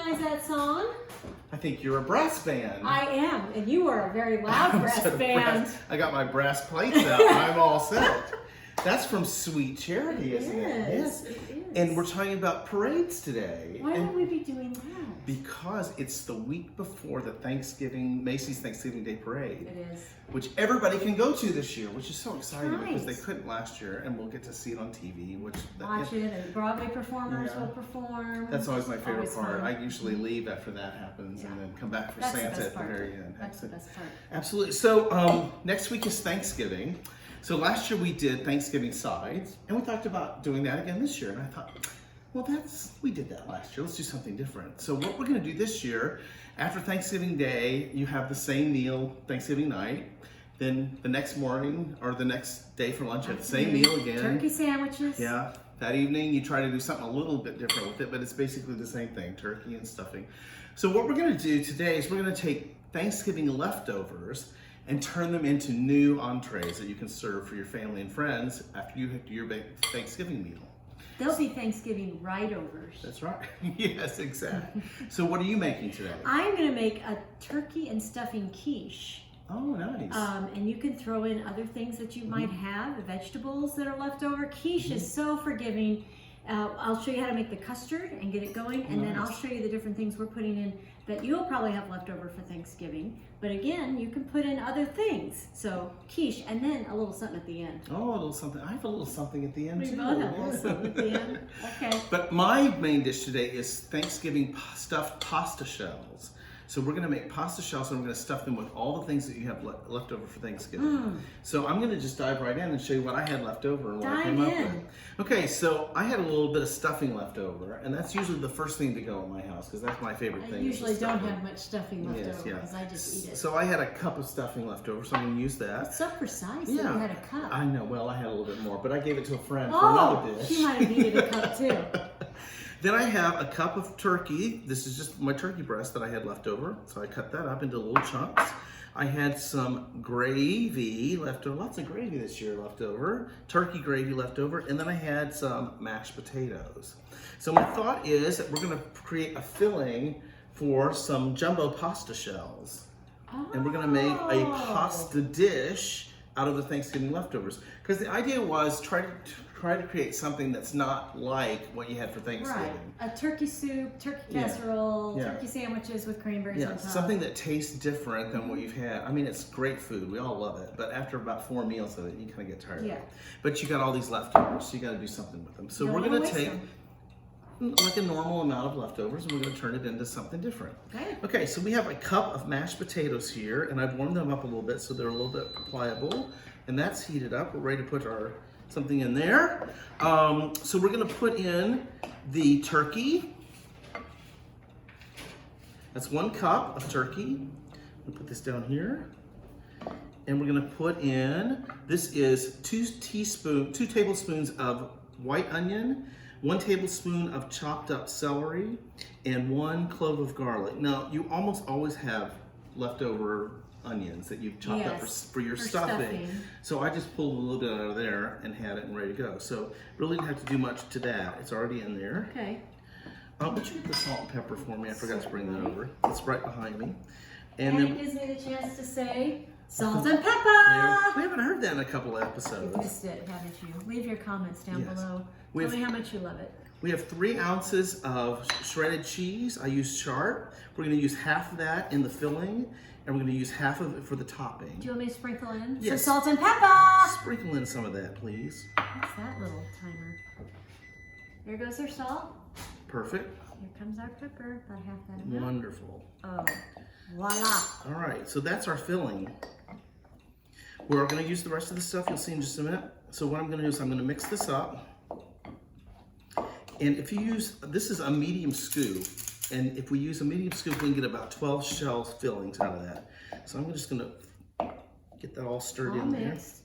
recognize that song? I think you're a brass band. I am, and you are a very loud brass band. I got my brass plates out. I'm all set. That's from Sweet Charity, isn't it? Yes, it is. And we're talking about parades today. Why would we be doing that? Because it's the week before the Macy's Thanksgiving Day Parade. It is. Which everybody can go to this year, which is so exciting Right. because they couldn't last year, and we'll get to see it on TV. Watch it, and Broadway performers will perform. That's always my favorite part. Fun. I usually leave after that happens and then come back for That's Santa the best at the part. very end. That's the best part. Absolutely. So next week is Thanksgiving. So last year we did Thanksgiving sides, and we talked about doing that again this year. And I thought, well, we did that last year. Let's do something different. So what we're going to do this year, after Thanksgiving Day, you have the same meal Thanksgiving night. Then the next morning or the next day for lunch, you have the same meal again. Turkey sandwiches. Yeah. That evening, you try to do something a little bit different with it, but it's basically the same thing, turkey and stuffing. So what we're going to do today is we're going to take Thanksgiving leftovers and turn them into new entrees that you can serve for your family and friends after you do your Thanksgiving meal. They'll be Thanksgiving right-overs. That's right. Yes, exactly. So what are you making today? I'm going to make a turkey and stuffing quiche. Oh, nice. And you can throw in other things that you might have, the vegetables that are left over. Quiche is so forgiving. I'll show you how to make the custard and get it going, and then I'll show you the different things we're putting in that you'll probably have left over for Thanksgiving. But again, you can put in other things. So quiche, and then a little something at the end. Oh, a little something. I have a little something at the end We too. both have a little something at the end. Okay. But my main dish today is Thanksgiving stuffed pasta shells. So we're gonna make pasta shells and we're gonna stuff them with all the things that you have left over for Thanksgiving. So I'm gonna just dive right in and show you what I had left over and what I came up with. Okay, so I had a little bit of stuffing left over, and that's usually the first thing to go in my house because that's my favorite thing. I usually don't have much stuffing left over because I just eat it. So I had a cup of stuffing left over, so I'm gonna use that. It's so precise that you had a cup. I know, well, I had a little bit more, but I gave it to a friend for another dish. She might have needed a cup too. Then I have a cup of turkey. This is just my turkey breast that I had left over. So I cut that up into little chunks. I had some gravy left over, lots of gravy this year left over, turkey gravy left over, and then I had some mashed potatoes. So my thought is that we're gonna create a filling for some jumbo pasta shells. And we're gonna make a pasta dish out of the Thanksgiving leftovers. Because the idea was try to create something that's not like what you had for Thanksgiving. Right. A turkey soup, turkey casserole, turkey sandwiches with cranberries on top. Something that tastes different than what you've had. I mean, it's great food. We all love it. But after about 4 meals of it, you kind of get tired of it. But you got all these leftovers, so you got to do something with them. So we're going to take like a normal amount of leftovers and we're going to turn it into something different. Okay, so we have a cup of mashed potatoes here, and I've warmed them up a little bit so they're a little bit pliable. And that's heated up. We're ready to put our something in there. So we're gonna put in the turkey. That's 1 cup of turkey. We'll put this down here. And we're gonna put in, this is 2 tablespoons of white onion, 1 tablespoon of chopped up celery, and 1 clove of garlic. Now, you almost always have leftover onions that you've chopped up for your stuffing. So I just pulled a little bit out of there and had it and ready to go. So really didn't have to do much to that. It's already in there. Okay. Would you get the salt and pepper for me? I forgot to bring that over. It's right behind me. And then it gives me the chance to say salt and pepper. We haven't heard that in a couple of episodes. You missed it, haven't you? Leave your comments down below. Tell me how much you love it. We have 3 ounces of shredded cheese. I use sharp. We're going to use half of that in the filling, and we're going to use half of it for the topping. Do you want me to sprinkle in some salt and pepper? Sprinkle in some of that, please. What's that little timer? There goes our salt. Perfect. Here comes our pepper. About half that amount. Wonderful. Oh, voila. All right, so that's our filling. We're going to use the rest of the stuff. You'll see in just a minute. So what I'm going to do is I'm going to mix this up. And if you use, this is a medium scoop, and if we use a medium scoop, we can get about 12 shell fillings out of that. So I'm just gonna get that all stirred in there. Mixed.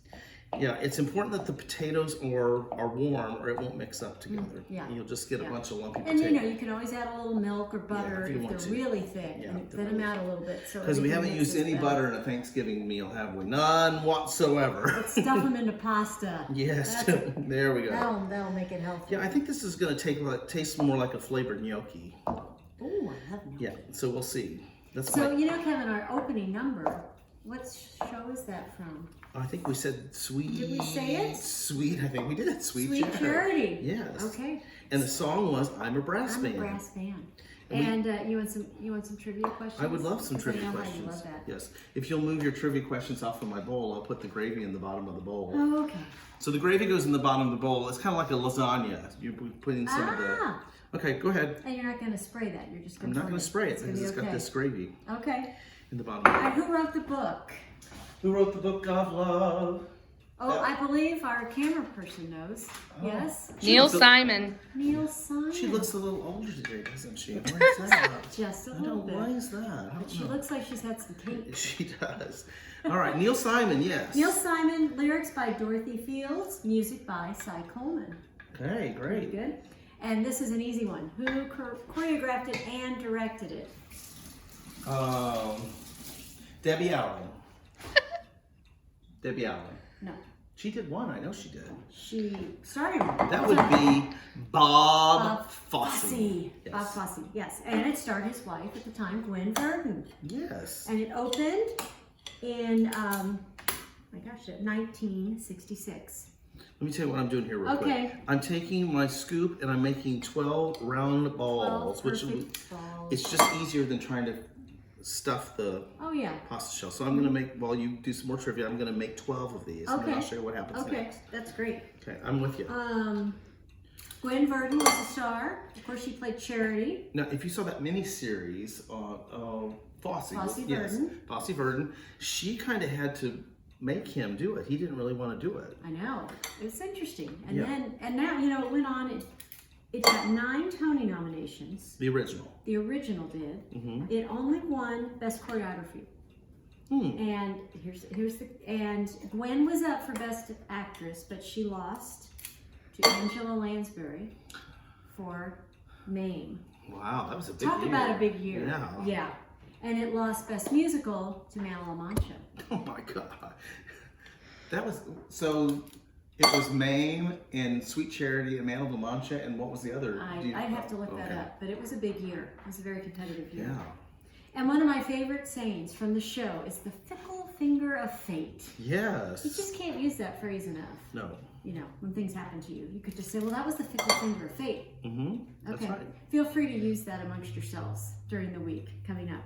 Yeah, it's important that the potatoes are warm or it won't mix up together. You'll just get a bunch of lumpy potatoes. And you can always add a little milk or butter if they're really thick and thin them out a little bit. Because we haven't used any butter in a Thanksgiving meal, have we? None whatsoever. Let's stuff them into pasta. Yes, there we go. That'll make it healthy. Yeah, I think this is going to taste more like a flavored gnocchi. Oh, I love milk. Yeah, so we'll see. That's So, you know, Kevin, our opening number, what show is that from? I think we said sweet. Did we say it? Sweet, I think we did. Sweet Sweet Charity. Yes. Okay. And the song was I'm a Brass Band. I'm a brass band. And you want some trivia questions? I would love some trivia I know questions. how you love that. Yes. If you'll move your trivia questions off of my bowl, I'll put the gravy in the bottom of the bowl. Oh, okay. So the gravy goes in the bottom of the bowl. It's kind of like a lasagna. You're putting some of the... Okay, go ahead. And you're not going to spray that. You're just going I'm to not going to spray it because it's got this gravy Okay. in the bottom of And it. who wrote the book? Who wrote the book of love? Oh, I believe our camera person knows. Oh. Yes? Neil Simon. Neil Simon. She looks a little older today, doesn't she? Why is that? Just a I little don't bit. Why is that? I don't She know. looks like she's had some cake. She does. All right, Neil Simon, yes. Neil Simon, lyrics by Dorothy Fields, music by Cy Coleman. Okay, Pretty great. good. And this is an easy one. Who choreographed it and directed it? Debbie Allen. Debbie Allen. No. She did one, I know she did. She started one. That would be Bob Fosse. Yes. Bob Fosse, yes. And it starred his wife at the time, Gwen Verdon. Yes. And it opened in, my gosh, 1966. Let me tell you what I'm doing here real Okay. quick. I'm taking my scoop and I'm making 12 round 12 balls, which perfect balls. it's just easier than trying to stuff the Oh, yeah. pasta shell. So I'm going to make, while you do some more trivia, I'm going to make 12 of these. And then Okay. I'll show you what happens Okay, next. that's great. Okay, I'm with you. Gwen Verdon was a star. Of course, she played Charity. Now, if you saw that mini-series on Fosse, Fosse yes, Verdon. Fosse Verdon, she kind of had to make him do it. He didn't really want to do it. I know. It's interesting. And Yeah. then, and now, you know, it went on. It got 9 Tony nominations. The original. The original did. Mm-hmm. It only won Best Choreography. And here's the and Gwen was up for Best Actress, but she lost to Angela Lansbury for Mame. Wow, that was a big Talk year. about a big year. Yeah. Yeah. And it lost Best Musical to Man La Mancha. Oh my God. That was, so it was Mame and Sweet Charity and Man of La Mancha, and what was the other? I'd have to look that up, but it was a big year. It was a very competitive year. Yeah. And one of my favorite sayings from the show is the fickle finger of fate. Yes. You just can't use that phrase enough. No. You know, when things happen to you, you could just say, well, that was the fickle finger of fate. Mm-hmm. That's Okay. right. Feel free to use that amongst yourselves during the week coming up.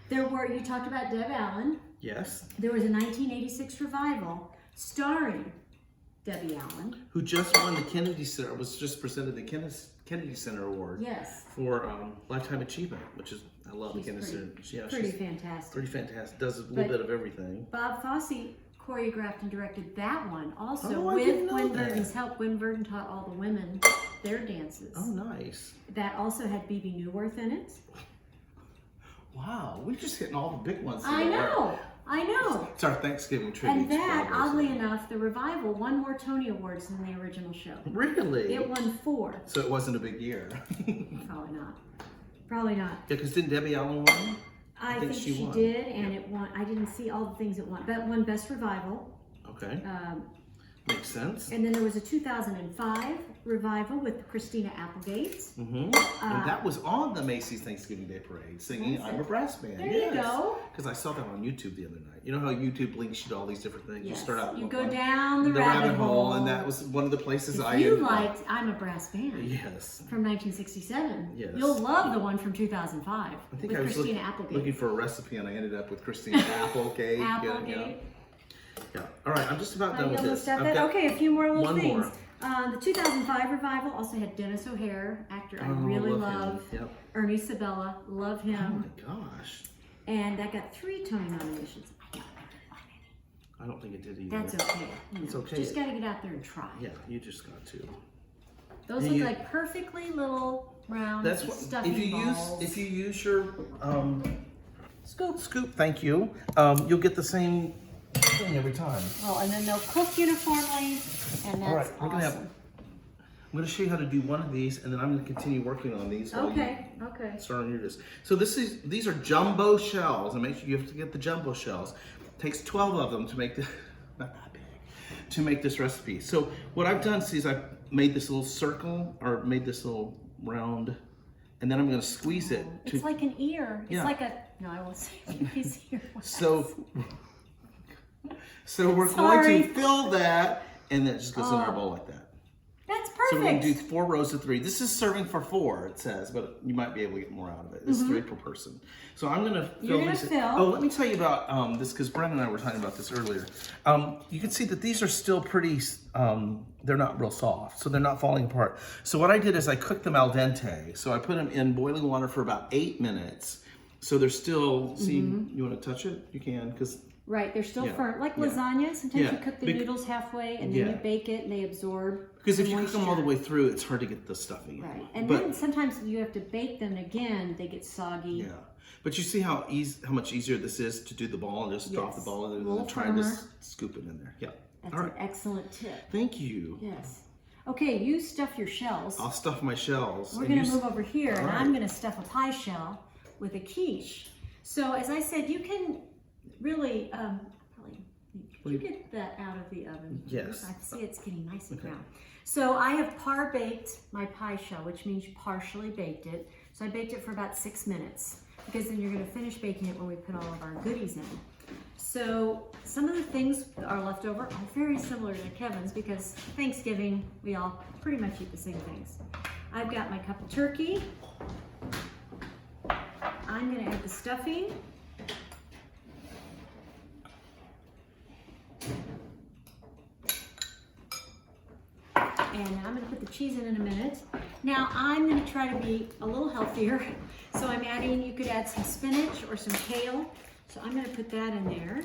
You talked about Deb Allen. Yes. There was a 1986 revival starring Debbie Allen. Who just won the Kennedy Center, was just presented the Kennedy Center Award. Yes. For Lifetime Achievement, which is, I love the Kennedy Center. Yeah, Pretty she's fantastic. pretty fantastic. Does a little But bit of everything. Bob Fosse choreographed and directed that one also Oh, I didn't with know Gwen that. Verdon's help. Gwen Verdon taught all the women their dances. Oh, nice. That also had Bebe Neuwirth in it. Wow, we're just hitting all the big ones. I today. know. It's our Thanksgiving tribute. And that, to oddly Broadway. enough, the revival won more Tony Awards than the original show. Really? It won 4. So it wasn't a big year. Probably not. Probably not. Yeah, because didn't Debbie Allen win? I think she won. did, and it won. I didn't see all the things it won, but it won Best Revival. Okay, makes sense. And then there was a 2005 revival with Christina Applegate. Mm-hmm. And that was on the Macy's Thanksgiving Day Parade, singing "I'm a Brass Band." There you go. Because I saw that on YouTube the other night. You know how YouTube links you to all these different things. Yes. You start out. You with go one- down the rabbit hole, and that was one of the places I. If you ended up. liked "I'm a Brass Band" Yes. from 1967, Yes. you'll love the one from 2005 I think with I was Christina Applegate. looking for a recipe, and I ended up with Christina Applegate. Applegate. Yeah. All right, I'm just about done with You almost this. got I've that? got Okay, a few more little one things. more. The 2005 revival also had Dennis O'Hare, actor I really love. Yep. Ernie Sabella, love Oh him. my gosh. And that got 3 Tony nominations. I don't know I don't think it did either. That's okay. You It's know, okay. Just got to get out there and try. Yeah, you just got to. Those Do look you- like perfectly little round That's what stuffy balls. if you use your Scoop. thank you. You'll get the same thing every time. Oh, and then they'll cook uniformly, and that's All right, we're gonna have. awesome. I'm going to show you how to do one of these, and then I'm going to continue working on these. while you Okay. start on yours. So these are jumbo shells, and make sure you have to get the jumbo shells. It takes 12 of them to make this, not that big, to make this recipe. So what I've done is I've made this little circle, or made this little round and then I'm going to squeeze it. It's like an ear. It's Yeah. like a, no, I won't say his ear. So we're Sorry. going to fill that, and then it just goes in our bowl like that. That's So we're going perfect. to do 4 rows of 3. This is serving for 4, it says, but you might be able to get more out of it. It's 3 per person. So I'm going to fill You're gonna these. fill. Oh, let me tell you about this, because Brenda and I were talking about this earlier. You can see that these are still pretty, they're not real soft, so they're not falling apart. So what I did is I cooked them al dente. So I put them in boiling water for about 8 minutes. So they're still, see, you want to touch it? You can, because Right, they're still Yeah. firm. Like Yeah. lasagna, sometimes Yeah. you cook the Bec- noodles halfway and then Yeah. you bake it and they absorb because if the you cook them all the moisture. way through, it's hard to get the stuffing in. Right, and But- then sometimes you have to bake them again, they get soggy. Yeah, but you see how much easier this is to do the ball and just drop the Yes. ball and A then little try to firmer. scoop it in there. Yeah. That's All an right. excellent tip. Thank you. Yes. Okay, you stuff your shells. I'll stuff my shells. We're and going to you move over here, and right. I'm going to stuff a pie shell with a quiche. So as I said, you can really, probably, could you get that out of the oven? Yes. I see it's getting nice and Okay. brown. So I have par baked my pie shell, which means you partially baked it. So I baked it for about 6 minutes, because then you're going to finish baking it when we put all of our goodies in. So some of the things that are left over are very similar to Kevin's, because Thanksgiving, we all pretty much eat the same things. I've got my cup of turkey. I'm going to add the stuffing. And I'm going to put the cheese in a minute. Now I'm going to try to be a little healthier. So I'm adding, you could add some spinach or some kale. So I'm going to put that in there.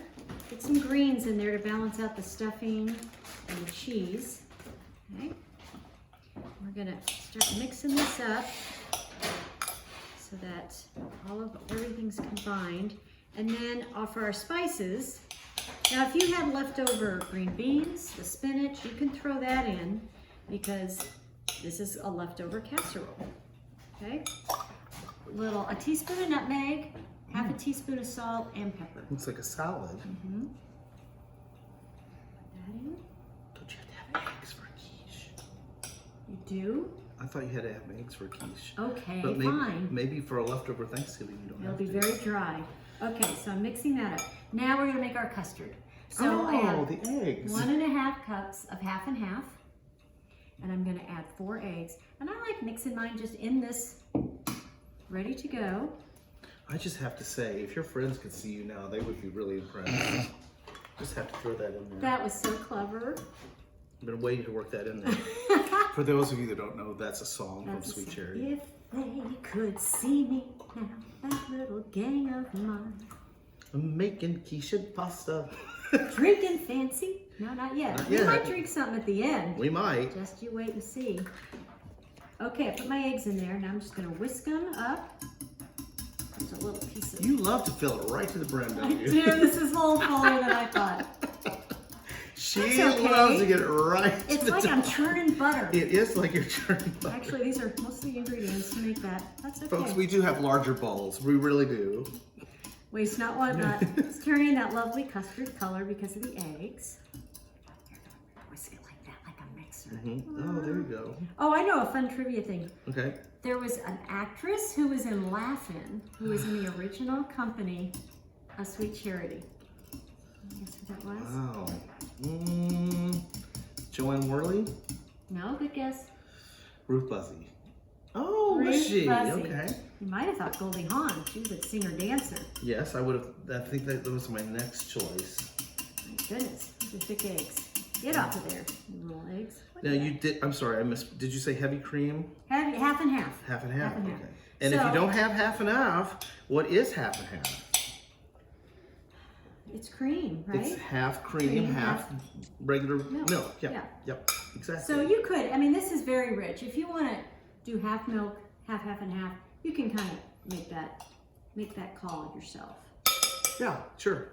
Get some greens in there to balance out the stuffing and the cheese. Okay. We're going to start mixing this up so that everything's combined. And then for our spices, now if you had leftover green beans, the spinach, you can throw that in, because this is a leftover casserole. Okay? A teaspoon of nutmeg, half a teaspoon of salt and pepper. Looks like a salad. Put that in. Don't you have to have eggs for quiche? You do? I thought you had to have eggs for quiche. Okay, But maybe, fine. maybe for a leftover Thanksgiving you don't It'll have be to. very dry. Okay, so I'm mixing that up. Now we're gonna make our custard. So I have the eggs. 1.5 cups of half and half. And I'm gonna add 4 eggs. And I like mixing mine just in this, ready to go. I just have to say, if your friends could see you now, they would be really impressed. Just have to throw that in there. That was so clever. I've been waiting to work that in there. For those of you that don't know, that's a song from Sweet Charity. If they could see me now, that little gang of mine. I'm making quiche and pasta. Drinking fancy? No, not yet. Not We yet. might drink something at the end. We might. Just you wait and see. Okay, I put my eggs in there. Now I'm just gonna whisk them up. There's a little piece of... You love to fill it right to the brim, I don't you? do. This is a little fuller than I thought. She That's okay. loves to get it right to It's the like top. I'm churning butter. It is like you're churning butter. Actually, these are most of the ingredients to make that. That's okay. Folks, we do have larger bowls. We really do. Waste not, want not. It's turning that lovely custard color because of the eggs. Whisk it like that, like a mixer. Oh, there you go. Oh, I know a fun trivia thing. Okay. There was an actress who was in Laugh-In, who was in the original company of Sweet Charity. Guess who that was? Wow. Joanne Worley? No, good guess. Ruth Buzzy. Oh, was Ruth she? Buzzy. Okay. You might have thought Goldie Hawn. She was a singer-dancer. Yes, I would have. I think that was my next choice. My goodness, these are thick eggs. Get off of there, you little eggs. What Now is you that? did. I'm sorry, I missed. Did you say heavy cream? Half and half. Half and half. Half and half. Okay. And if you So- don't have half and half, what is half and half? It's cream, right? It's half cream, Cream, half regular milk. milk. Yep. Yeah. Yep. Exactly. So you could, I mean, this is very rich. If you want to do half milk, half and half, you can kind of make that call yourself. Yeah. Sure.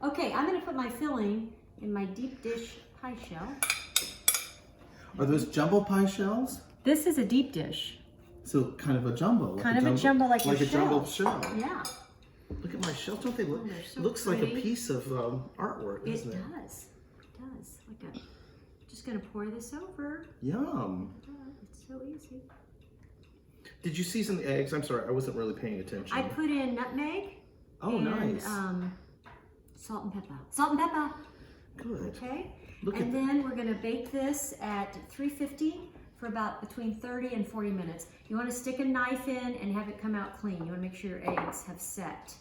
Okay, I'm going to put my filling in my deep dish pie shell. Are those jumbo pie shells? This is a deep dish. So kind of a jumbo. Kind of a jumbo, like your a jumbo shell. shell. Yeah, Look at my shells. Don't they look? Oh, they're so looks like a pretty. piece of artwork, it doesn't it? does. It does. Like a, just going to pour this over. Yum. Oh, it's so easy. Did you season the eggs? I'm sorry, I wasn't really paying attention. I put in nutmeg. Oh, and, nice. Salt and pepper. Salt and pepper. Good. Okay. Look and at then we're gonna bake this at 350 for about between 30 and 40 minutes. You wanna stick a knife in and have it come out clean. You wanna make sure your eggs have set.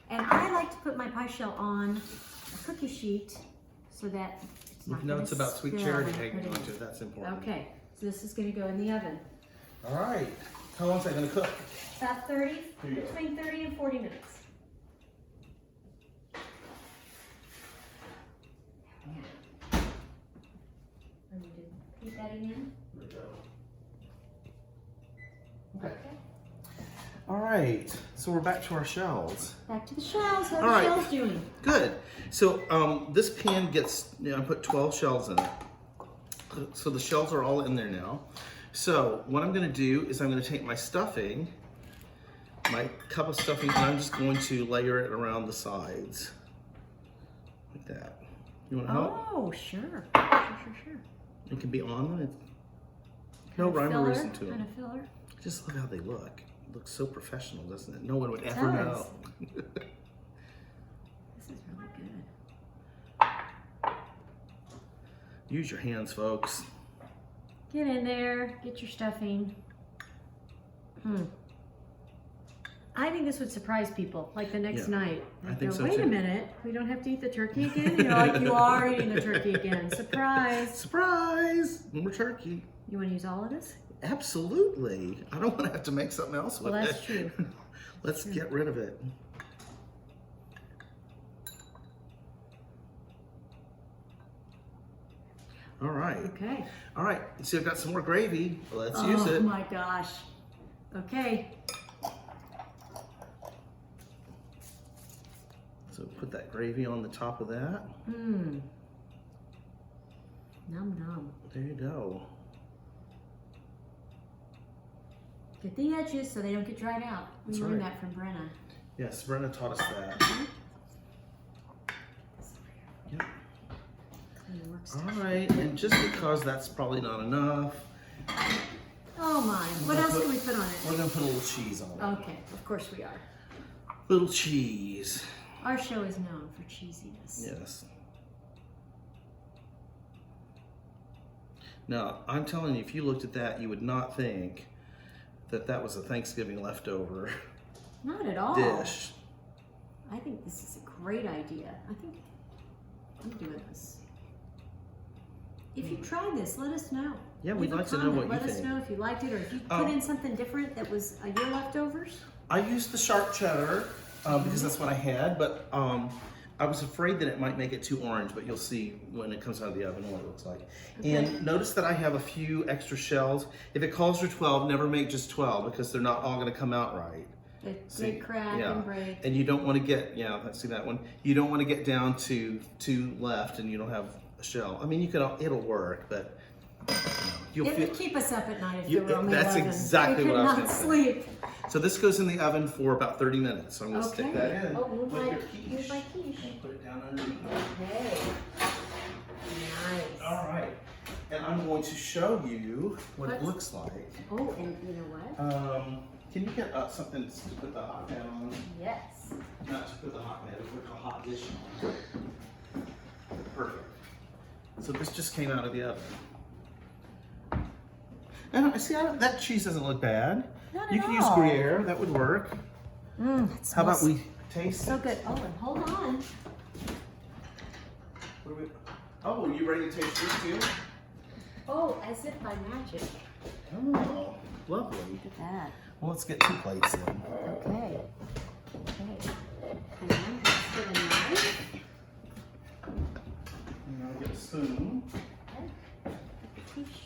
And I like to put my pie shell on a cookie sheet so that it's not notes about sweet spill cherry when I egg put it onto in. it. That's important. Okay, so this is gonna go in the oven. All right. How long is that going to cook? About 30, There you go. between 30 and 40 minutes. I need to keep that in. There we go. Okay. All right. So we're back to our shells. Back to the shells. How All are right. the shells doing? Good. So this pan gets, I put 12 shells in it. So the shells are all in there now. So what I'm gonna do is I'm gonna take my stuffing, my cup of stuffing, and I'm just going to layer it around the sides. Like that. You wanna help? Oh, sure. Sure. It can be on it. No rhyme or reason to it. Kind of filler. I just love how they look. It looks so professional, doesn't it? No one would It ever does. know. This is really good. Use your hands, folks. Get in there. Get your stuffing. I think this would surprise people, like the next Yeah, night. I They'd think go, so wait too. a minute, we don't have to eat the turkey again? You're like, you are eating the turkey again. Surprise. Surprise! More turkey. You want to use all of this? Absolutely. I don't want to have to make something else with Well, it. that's true. Let's get rid of it. All right. Okay. All right. So I've got some more gravy. Let's use it. Oh my gosh. Okay. So put that gravy on the top of that. Mmm. Num num. There you go. Get the edges so they don't get dried out. We That's learned right. that from Brenna. Yes, Brenna taught us that. Yep. Clean works. All right, and just because that's probably not enough, Oh my. What else can we put on it? we're gonna put a little cheese on it. Okay, of course we are. Little cheese. Our show is known for cheesiness. Yes. Now, I'm telling you, if you looked at that, you would not think that that was a Thanksgiving leftover Not at all. dish. I think this is a great idea. I think I'm doing this. If you tried this, let us know. Yeah, we'd Leave a like to know comment. what you Let us think. know if you liked it or if you put in something different that was your leftovers. I used the sharp cheddar because that's what I had, but I was afraid that it might make it too orange, but you'll see when it comes out of the oven what it looks like. Okay. And notice that I have a few extra shells. If it calls for 12, never make just 12 because they're not all gonna come out right. They crack yeah. and break. And you don't want to get, see that one? You don't want to get down to 2 left and you don't have a shell. I mean, you can, it'll work, but you'll It feel. would keep us up at night if You- there were only that's 11. exactly we what could I was not gonna say. sleep. So this goes in the oven for about 30 minutes. So I'm going to stick that in. Oh, move with my your quiche. And put it down underneath. Okay. Nice. All right. And I'm going to show you what it What? looks like. Oh, and you know what? Can you get something to put the hot pan on? Yes. Not to put the hot pan, but put a hot dish on. Perfect. So this just came out of the oven. And I see that cheese doesn't look bad. Not You at can use all. Gruyere, that would work. How about we taste So it? good. Oh, and hold on. What are we, oh, you ready to taste this too? Oh, as if by magic. Oh, lovely. Look at that. Well, let's get 2 plates in. Okay. Okay. And I'm going to put a knife. And I'll get a spoon. Okay. Quiche.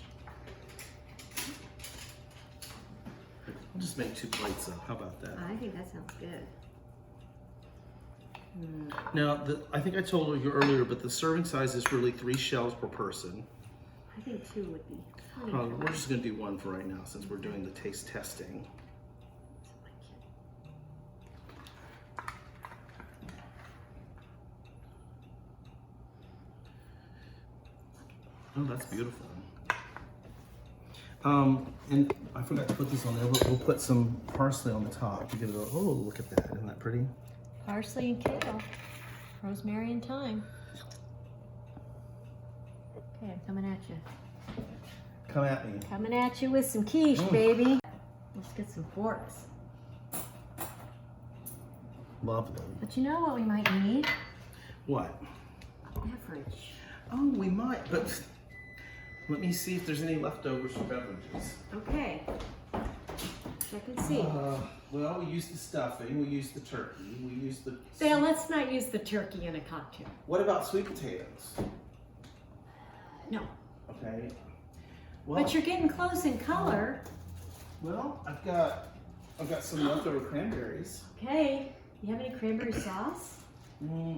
I'll just make 2 plates up. How about that? I think that sounds good. Now, I think I told you earlier, but the serving size is really 3 shells per person. I think 2 would be funny. We're just going to do 1 for right now since we're doing the taste testing. Oh, that's beautiful. And I forgot to put this on there, but we'll put some parsley on the top to give it a, oh, look at that. Isn't that pretty? Parsley and kale, rosemary and thyme. Okay, I'm coming at you. Come at me. Coming at you with some quiche, baby. Let's get some forks. Lovely. But you know what we might need? What? Beverage. Oh, we might, but let me see if there's any leftovers for beverages. Okay. Check and see. Well, we used the stuffing, we used the turkey, we used the... Dale, let's not use the turkey in a cocktail. What about sweet potatoes? No. Okay. Well, But you're getting close in color. well, I've got some leftover cranberries. Okay. You have any cranberry sauce?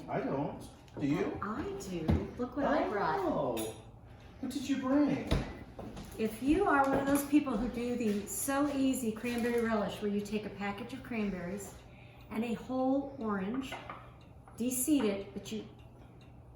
I don't. Do you? I do. Look what I brought. Oh, what did you bring? If you are one of those people who do the so easy cranberry relish, where you take a package of cranberries and a whole orange, de-seed it, but you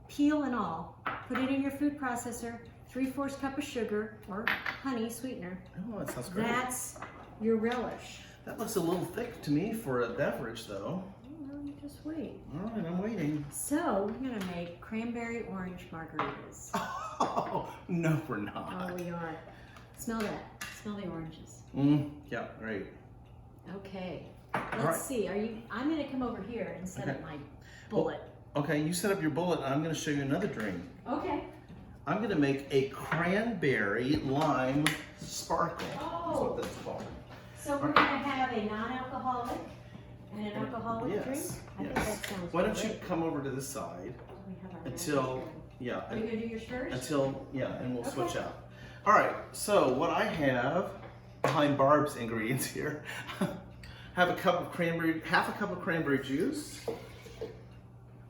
peel and all, put it in your food processor, 3/4 cup of sugar or honey sweetener. Oh, that sounds great. That's your relish. That looks a little thick to me for a beverage, though. Well, you just wait. All right, I'm waiting. So we're gonna make cranberry orange margaritas. Oh, no, we're not. Oh, we are. Smell that. Smell the oranges. Yeah, great. Okay. Let's right. see. I'm gonna come over here and set up Okay. my bullet. Okay, you set up your bullet, and I'm going to show you another drink. Okay. I'm going to make a cranberry lime sparkle. That's Oh. what that's called. So we're gonna have a non-alcoholic and an alcoholic Yes, drink. I think yes. that sounds Why don't you great. come over to this side We have our until, magic yeah, drink. Are you gonna do yours first? and we'll Okay. switch out. All right, so what I have behind Barb's ingredients here, have half a cup of cranberry juice.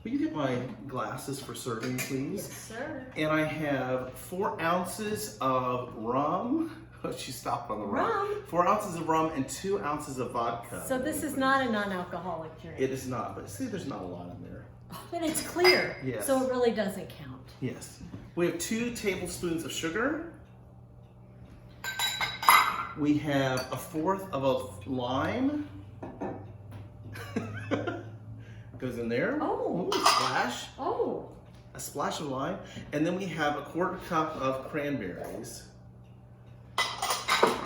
Will you get my glasses for serving, please? Yes, sir. And I have 4 ounces of rum. She stopped on the rum. Rum? 4 ounces of rum and 2 ounces of vodka. So this is not a non-alcoholic drink. It is not, but see, there's not a lot in there. But it's clear. Yes. So it really doesn't count. Yes. We have 2 tablespoons of sugar. We have 1/4 of a lime. Goes in there. Oh. Ooh, splash. Oh. A splash of lime. And then we have 1/4 cup of cranberries.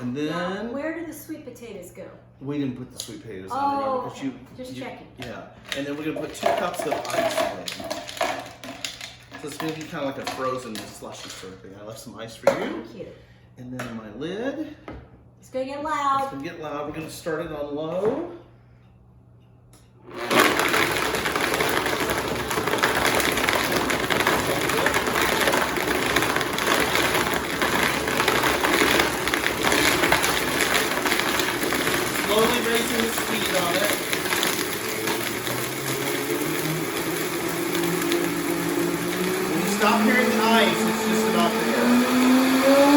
And Now, then where do the sweet potatoes go? we didn't put the sweet potatoes on Oh, there because okay. Just checking. Yeah. And then we're gonna put 2 cups of ice in. So it's gonna be kind of like a frozen slushy sort of thing. I left some ice for you. Thank you. And then my lid. It's gonna get It's loud. gonna get loud. We're gonna start it on low. Slowly raising the speed on it. When you stop hearing the ice, it's just about there.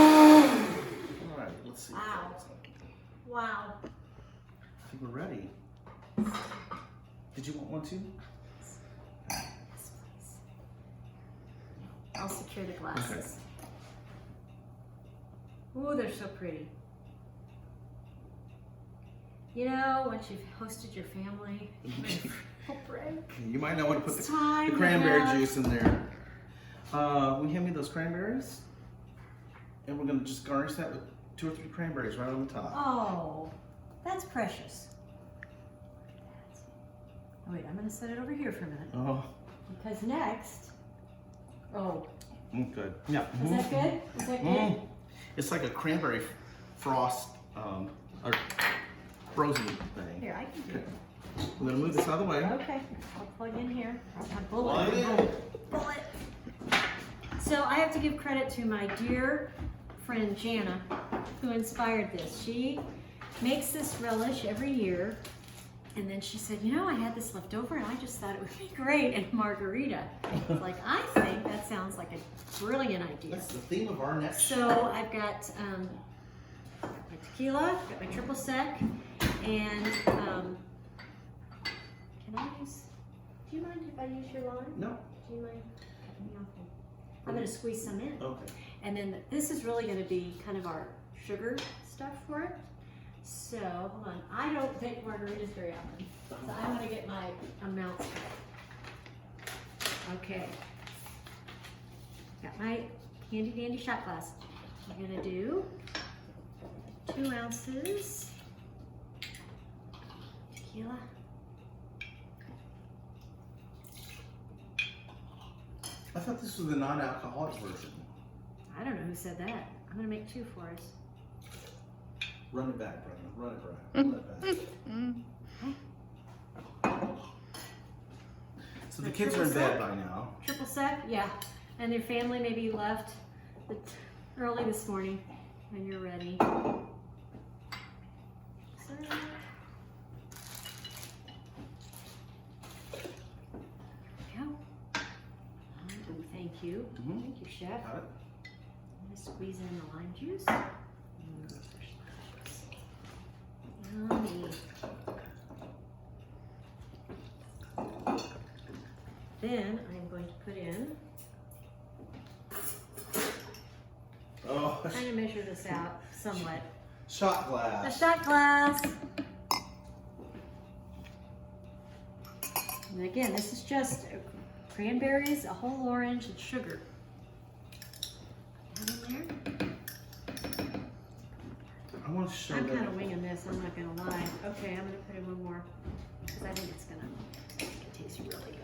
All right, let's see. Wow. Wow. I think we're ready. Did you want one too? Yes, please. I'll secure the glasses. Ooh, they're so pretty. You know, once you've hosted your family, a break. You might not want to put It's the time to cranberry have- juice in there. Will you hand me those cranberries? And we're gonna just garnish that with 2 or 3 cranberries right on the top. Oh, that's precious. Oh, wait, I'm gonna set it over here for a minute. Oh, Because next, oh, good. Yeah. is that good? Is that good? It's like a cranberry frost, or frozen thing. Here, I can do it. We're gonna move this out of the way. Okay, I'll plug in here. My bullet. Plug it in. Bullet. So I have to give credit to my dear friend Jana, who inspired this. She makes this relish every year, and then she said, you know, I had this left over, and I just thought it would be great in margarita. I was like, I think that sounds like a brilliant idea. That's the theme of our next show. So I've got my tequila, got my triple sec, and can I use, do you mind if I use your lime? No. Do you mind? I'm going to squeeze some in. Okay. And then this is really going to be kind of our sugar stuff for it. So, hold on. I don't take margaritas very often. So I'm going to get my amounts. Okay. Got my handy dandy shot glass. I'm going to do 2 ounces tequila. I thought this was the non-alcoholic version. I don't know who said that. I'm going to make 2 for us. Run it back, Brenda. Run it back. So the kids are in bed by now. Triple sec? Yeah. And their family maybe left early this morning when you're ready. So, thank you. Thank you, Chef. Got it. I'm going to squeeze in the lime juice. Yummy. Then I'm going to put in, trying to measure this out somewhat. Shot A glass. shot glass. And again, this is just cranberries, a whole orange, and sugar. Put that in there. I want to show I'm them. kind of winging this, I'm not going to lie. Okay, I'm going to put in 1 more because I think it's going to taste really good.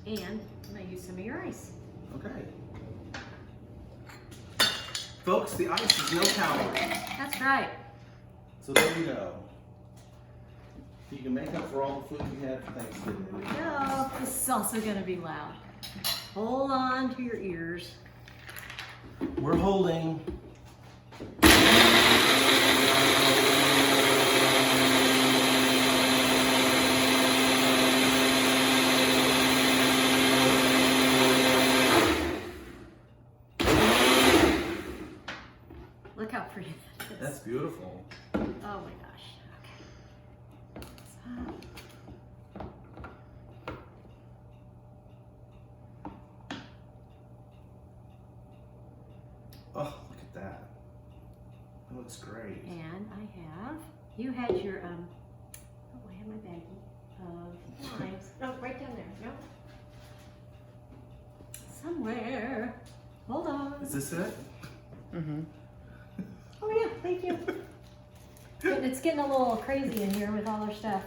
And I'm going to use some of your ice. Okay. Folks, the ice is no calories. That's right. So there you go. You can make up for all the food you had for Thanksgiving. Here we go. This is also going to be loud. Hold on to your ears. We're holding. Look how pretty that is. That's beautiful. Oh my gosh. Okay. Oh, look at that. That looks great. And I have, you had your, oh, I have my baggie of limes. No, right down there. No. Somewhere. Hold on. Is this it? Mm-hmm. Oh yeah, thank you. It's getting a little crazy in here with all our stuff.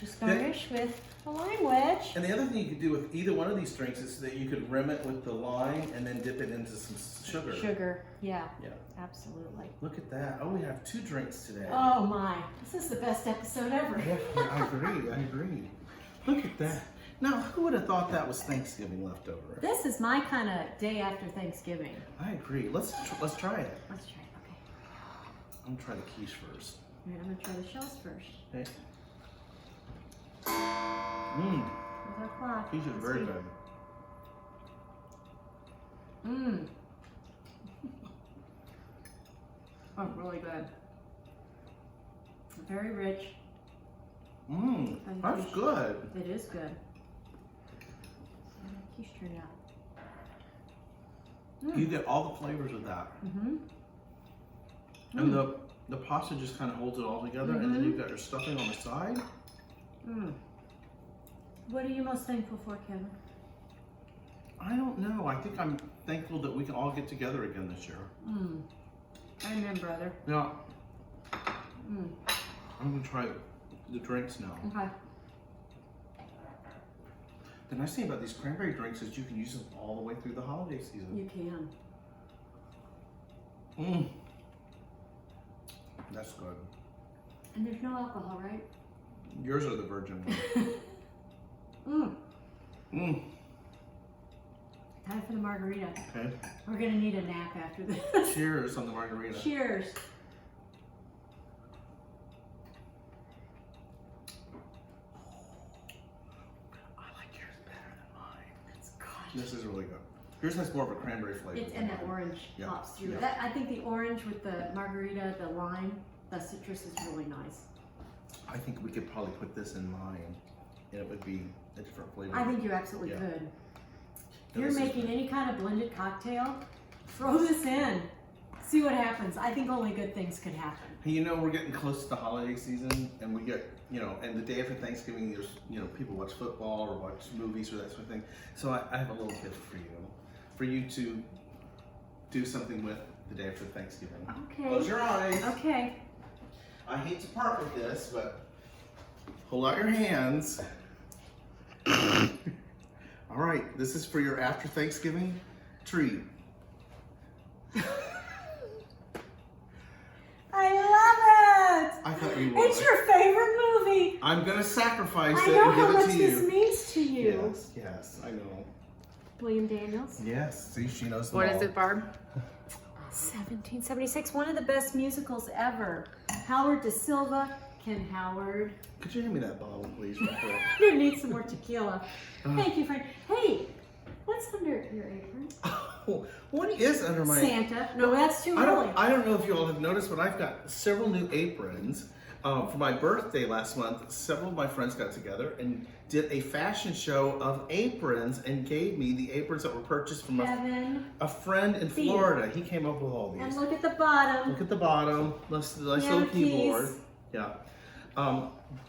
Just garnish with a lime wedge. And the other thing you could do with either one of these drinks is that you could rim it with the lime and then dip it into some sugar. Sugar, yeah. Yeah. Absolutely. Look at that. Oh, we have 2 drinks today. Oh my, this is the best episode ever. Yeah, I agree. I agree. Look at that. Now, who would have thought that was Thanksgiving leftover? This is my kind of day after Thanksgiving. I agree. Let's try it. Let's try it, okay. I'm gonna try the quiche first. All right, I'm gonna try the shells first. Okay. Mmm. Here's our clock. Quiche is very good. Mmm. Oh, really good. Very rich. Mmm. That's good. It is good. Quiche turned out. You get all the flavors of that. Mm-hmm. And the pasta just kind of holds it all together, and then you've got your stuffing on the side. Mm. What are you most thankful for, Kevin? I don't know. I think I'm thankful that we can all get together again this year. Mm. Amen, brother. Now, Mm. I'm going to try the drinks now. Okay. The nice thing about these cranberry drinks is you can use them all the way through the holiday season. You can. Mmm. That's good. And there's no alcohol, right? Yours are the virgin ones. Mmm. Mmm. Time for the margarita. Okay. We're gonna need a nap after this. Cheers on the margarita. Cheers. I like yours better than mine. That's good. This is really good. Yours has more of a cranberry flavor. It's, than and that mine. orange Yeah. pops through. Yeah. That, I think the orange with the margarita, the lime, the citrus is really nice. I think we could probably put this in mine, and it would be a different flavor. I think you absolutely Yeah. could. If you're making any kind of blended cocktail, throw this in. See what happens. I think only good things could happen. You know, we're getting close to the holiday season, and we get, you know, and the day after Thanksgiving, there's, you know, people watch football or watch movies or that sort of thing. So I have a little gift for you to do something with the day after Thanksgiving. Okay. Close your eyes. Okay. I hate to part with this, but hold out your hands. All right, this is for your after Thanksgiving treat. I love it! I thought you would. It's your favorite movie. I'm gonna sacrifice I it know and how give much it to you. this means to you. Yes, yes, I know. William Daniels. Yes, see, she knows them What all. is it, Barb? 1776, one of the best musicals ever. Howard Da Silva, Ken Howard. Could you hand me that bottle, please, real quick? You're gonna need some more tequila. Thank you, friend. Hey, what's under your apron? Oh, what is under my... Santa. No, that's too early. I don't know if you all have noticed, but I've got several new aprons. For my birthday last month, several of my friends got together and did a fashion show of aprons and gave me the aprons that were purchased from a friend in Florida. He came up with all these. And look at the bottom. Look at the bottom, nice little keyboard. Yeah.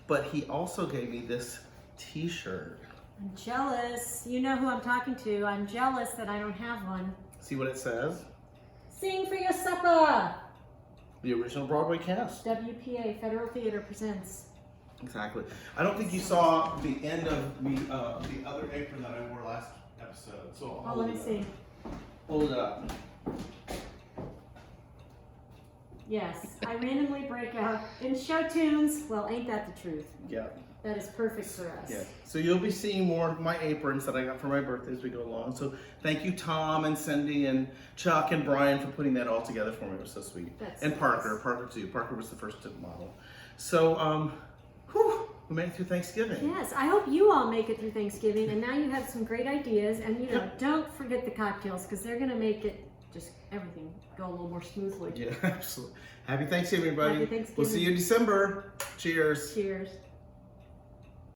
But he also gave me this t-shirt. I'm jealous. You know who I'm talking to. I'm jealous that I don't have one. See what it says? Sing for your supper. The original Broadway cast. WPA, Federal Theater presents. Exactly. I don't think you saw the end of me, the other apron that I wore last episode. So Oh, let me see. Hold it up. Yes, I randomly break out in show tunes. Well, ain't that the truth? Yeah. That is perfect for us. Yeah. So you'll be seeing more of my aprons that I got for my birthday as we go along. So thank you, Tom and Cindy and Chuck and Brian for putting that all together for me. It was so sweet. That's and Parker, Parker too. Parker was the first model. So, we made it through Thanksgiving. Yes, I hope you all make it through Thanksgiving, and now you have some great ideas. And you know, don't forget the cocktails because they're gonna make it just everything go a little more smoothly. Yeah, absolutely. Happy Thanksgiving, everybody. Happy Thanksgiving. We'll see you in December. Cheers. Cheers.